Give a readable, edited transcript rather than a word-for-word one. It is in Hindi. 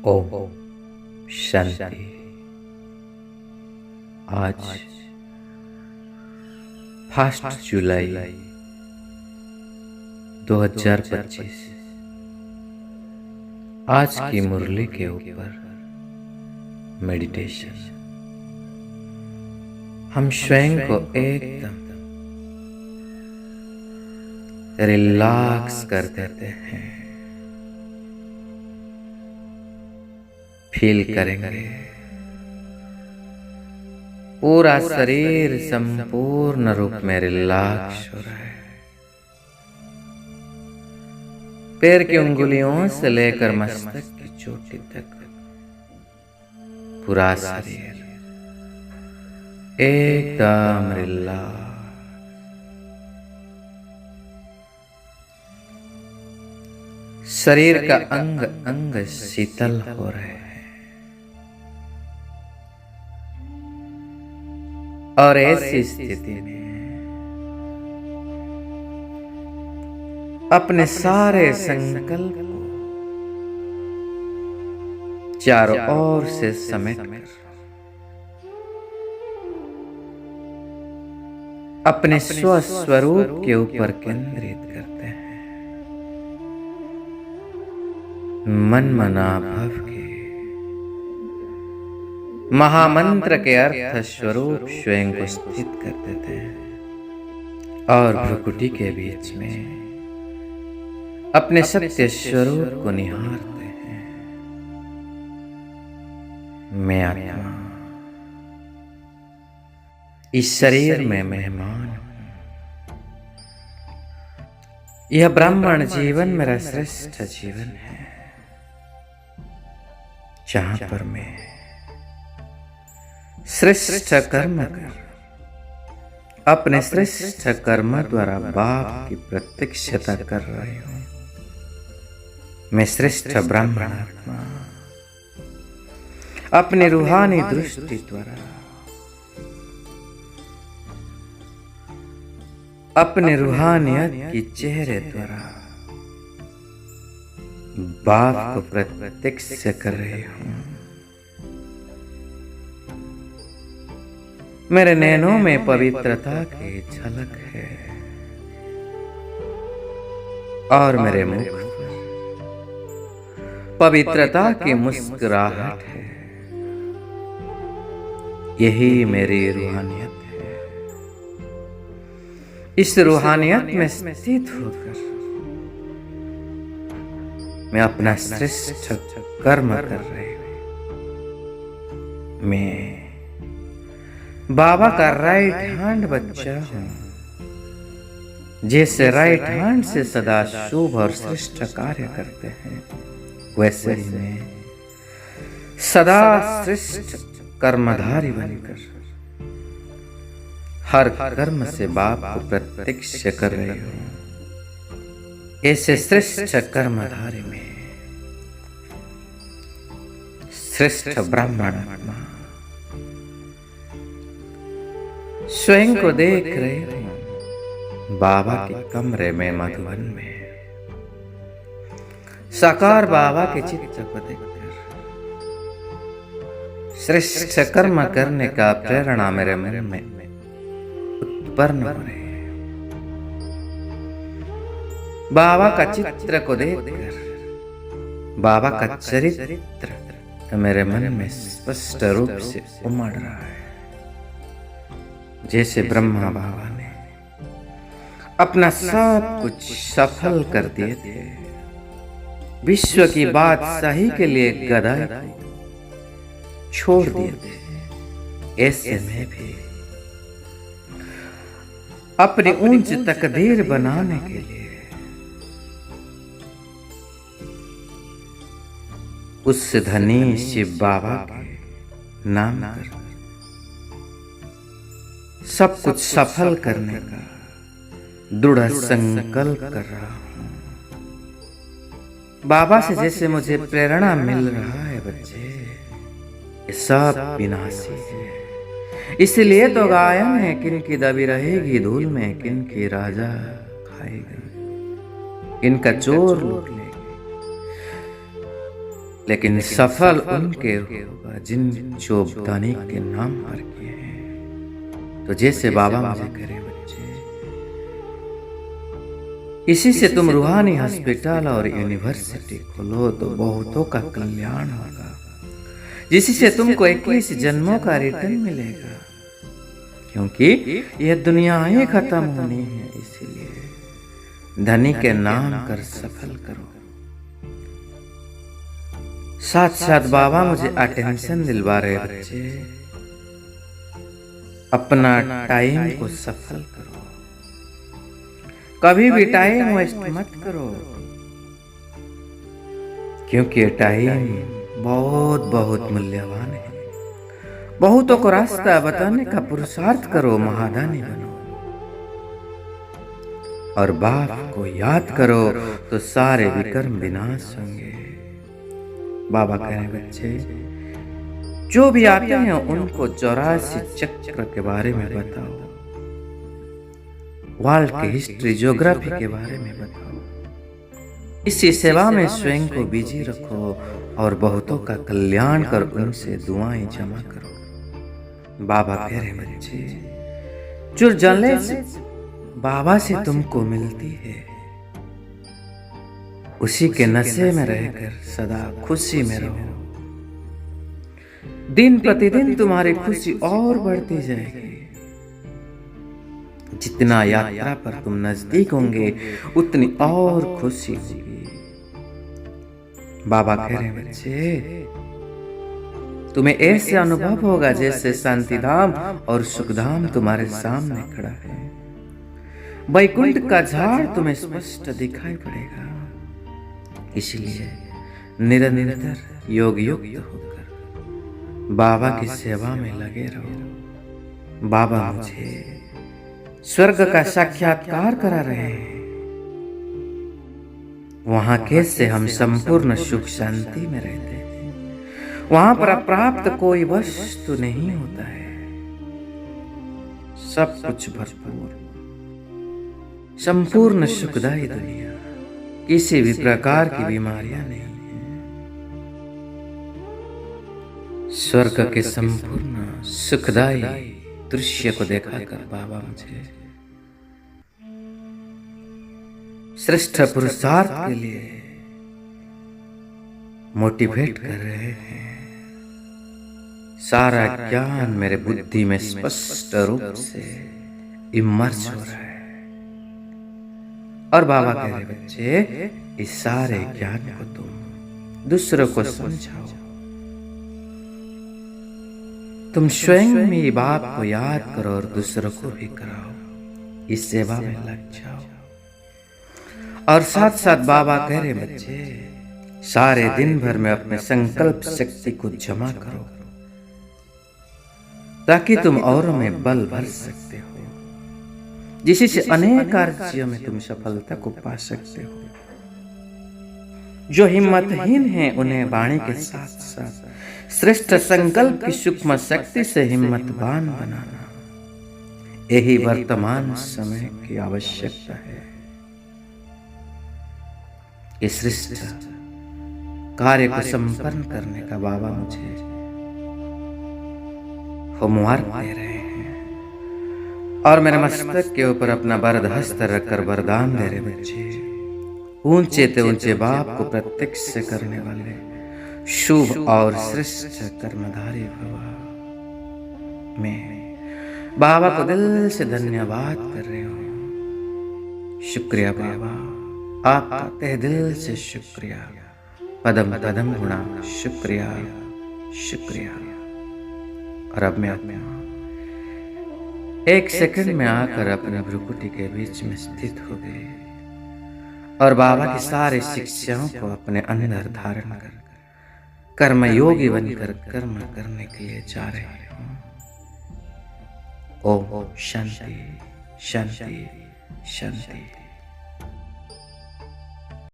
ओम शांति। आज 1 जुलाई 2025। आज की मुरली के ऊपर मेडिटेशन। हम स्वयं को एकदम रिलैक्स कर देते हैं। फील करेंगे पूरा शरीर संपूर्ण रूप में रिलैक्स हो रहा है। पैर की उंगलियों से लेकर मस्तक की चोटी तक पूरा शरीर एकदम रिलैक्स। शरीर का अंग अंग शीतल हो रहे हैं और ऐसी स्थिति में अपने सारे संकल्प को चारों ओर से समेटकर अपने स्वस्वरूप के ऊपर केंद्रित करते हैं। मन मना भव के महामंत्र के अर्थ स्वरूप स्वयं को स्थित कर देते हैं और भ्रुकुटी के बीच में अपने सत्य स्वरूप को निहारते हैं। मैं आत्मा इस शरीर में मेहमान हूं। यह ब्राह्मण जीवन मेरा श्रेष्ठ जीवन है, जहां पर मैं श्रेष्ठ कर्म कर अपने श्रेष्ठ कर्म द्वारा बाप की प्रत्यक्षता कर रही हूं। मैं श्रेष्ठ ब्राह्मण आत्मा अपने रूहानी दृष्टि द्वारा अपने रूहानियत की चेहरे द्वारा बाप को प्रत्यक्ष कर रही हूं। मेरे नैनों में पवित्रता की झलक है और मेरे मुख पर पवित्रता की मुस्कुराहट है। यही मेरी रूहानियत है। इस रूहानियत में स्थित होकर मैं अपना श्रेष्ठ कर्म कर रही हूं। मैं बाबा का राइट हैंड बच्चा हूं। जैसे राइट हैंड से सदा शुभ और श्रेष्ठ कार्य करते हैं, वैसे ही मैं सदा श्रेष्ठ कर्मधारी बनकर हर कर्म से बाप को प्रत्यक्ष कर रही हूं। ऐसे श्रेष्ठ कर्मधारी में श्रेष्ठ ब्राह्मण आत्मा स्वयं को देख रहे हूं। बाबा के कमरे में मधुबन में साकार बाबा के चित्र को देखकर श्रेष्ठ कर्म करने का प्रेरणा मेरे मन में उत्पन्न हो रही है। बाबा का चित्र को देखकर बाबा का चरित्र मेरे मन में स्पष्ट रूप से उमड़ रहा है। जैसे ब्रह्मा बाबा ने अपना सब कुछ सफल कर दिए थे, विश्व की बात सही के लिए गधा छोड़ दिए थे, ऐसे में भी अपनी ऊंच तकदीर बनाने के लिए उस धनी शिव बाबा के नाम कर सब कुछ सफल करने का दृढ़ संकल्प कर रहा हूं। बाबा से जैसे मुझे प्रेरणा मिल रहा है, बच्चे ये सब विनाशी है। इसलिए तो गायन है, किनकी दबी रहेगी धूल में, किनकी राजा खाएगा, इनका चोर लूट लेगी, लेकिन सफल उनके होगा जिन चोबदानी के नाम पर किए हैं। तो जैसे बाबा मुझे करे बच्चे, इसी से तुम रूहानी हॉस्पिटल और यूनिवर्सिटी खोलो तो बहुतों का कल्याण होगा, जिसी से तुमको 21 जन्मों का रिटर्न मिलेगा, क्योंकि यह दुनिया ही खत्म होनी है। इसीलिए धनी के नाम कर सफल करो। साथ साथ बाबा मुझे अटेंशन दिलवा रहे बच्चे, अपना टाइम को सफल करो, कभी भी टाइम वेस्ट मत करो, क्योंकि टाइम बहुत बहुत मूल्यवान है। बहुतों को रास्ता बताने का पुरुषार्थ करो, महादानी बनो, और बाप को याद करो तो सारे विकर्म विनाश होंगे। बाबा कह रहे बच्चे, जो भी आते हैं उनको 84 चक्र के बारे में बताओ, वर्ल्ड की हिस्ट्री ज्योग्राफी के बारे में बताओ। इसी सेवा में स्वयं को बिजी रखो और बहुतों का कल्याण कर उनसे दुआएं जमा करो। बाबा कह रहे बच्चे, जो जले बाबा से तुमको मिलती है, उसी के नशे में रहकर सदा खुशी में रहो। दिन प्रतिदिन तुम्हारी खुशी और बढ़ती जाएगी। जितना यात्रा पर तुम नजदीक होंगे उतनी और खुशी होगी। बाबा कह रहे बच्चे, तुम्हें ऐसे अनुभव होगा जैसे शांतिधाम और सुखधाम तुम्हारे सामने खड़ा है। वैकुंठ का झाड़ तुम्हें स्पष्ट दिखाई पड़ेगा। इसलिए निरंतर योग युक्त होकर बाबा की सेवा में लगे रहो। बाबा मुझे स्वर्ग का साक्षात्कार करा रहे हैं, वहां कैसे हम संपूर्ण सुख शांति में रहते हैं। वहां पर अप्राप्त कोई वस्तु नहीं होता है, सब कुछ भरपूर, संपूर्ण सुखदायी दुनिया, किसी भी प्रकार की बीमारियां नहीं है। स्वर्ग के संपूर्ण सुखदायी दृश्य को देखा कर बाबा मुझे श्रेष्ठ पुरुषार्थ के लिए मोटिवेट कर रहे हैं। सारा ज्ञान मेरे बुद्धि में स्पष्ट रूप से इमर्ज हो रहा है। और बाबा कह रहे बच्चे, इस सारे ज्ञान को तुम दूसरों को समझाओ। तुम स्वयं में बाप को याद करो और दूसरों को भी कराओ। इस सेवा में लग जाओ। और साथ साथ बाबा कह रहे बच्चे, सारे दिन भर में अपने संकल्प शक्ति को जमा करो, ताकि तुम औरों में बल भर सकते हो, जिससे अनेक कार्यों में तुम सफलता को पा सकते हो। जो हिम्मतहीन हैं उन्हें वाणी के साथ साथ श्रेष्ठ संकल्प की सूक्ष्म शक्ति से हिम्मतवान बनाना, यही वर्तमान समय की आवश्यकता है। इस श्रेष्ठ कार्य को संपन्न करने का बाबा मुझे होमवर्क दे रहे हैं और मेरे मस्तक के ऊपर अपना वरद हस्त रखकर वरदान दे रहे बच्चे, ऊंचे ते ऊंचे बाप को प्रत्यक्ष करने वाले शुभ और श्रेष्ठ कर्मधारी भवा। मैं बाबा को दिल से धन्यवाद कर रही हूँ। शुक्रिया बाबा, आपका तहे दिल से शुक्रिया, पदम पदम गुणा शुक्रिया शुक्रिया। और अब मैं अपने एक सेकंड में आकर अपने भ्रुकुटी के बीच में स्थित हो गए और बाबा की सारी शिक्षाओं को अपने अंदर धारण कर कर्म योगी बनकर कर्म करने के लिए जा रहे हूँ। ओम शांति शांति शांति।